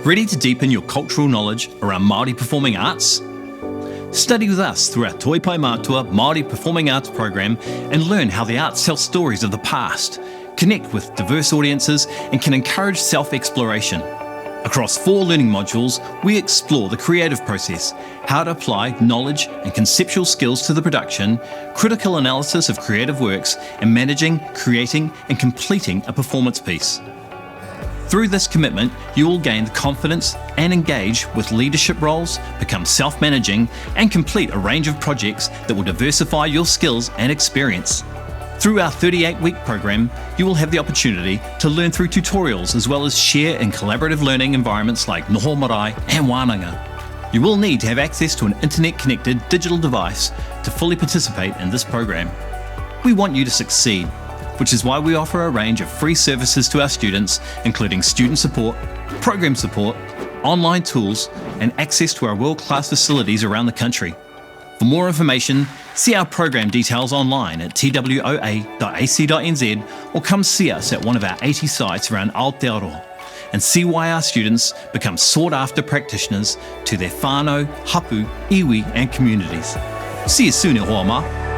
Ready to deepen your cultural knowledge around Māori performing arts? Study with us through our Toi Paematua Māori Performing Arts program and learn how the arts tell stories of the past, connect with diverse audiences and can encourage self-exploration. Across 4 learning modules, we explore the creative process, how to apply knowledge and conceptual skills to the production, critical analysis of creative works, and managing, creating and completing a performance piece. Through this commitment, you will gain the confidence and engage with leadership roles, become self-managing, and complete a range of projects that will diversify your skills and experience. Through our 38-week program, you will have the opportunity to learn through tutorials as well as share in collaborative learning environments like Noho Marae and Wānanga. You will need to have access to an internet-connected digital device to fully participate in this program. We want you to succeed, which is why we offer a range of free services to our students, including student support, program support, online tools, and access to our world-class facilities around the country. For more information, see our program details online at twoa.ac.nz or come see us at one of our 80 sites around Aotearoa and see why our students become sought-after practitioners to their whānau, hapu, iwi and communities. See you soon e hoa ma.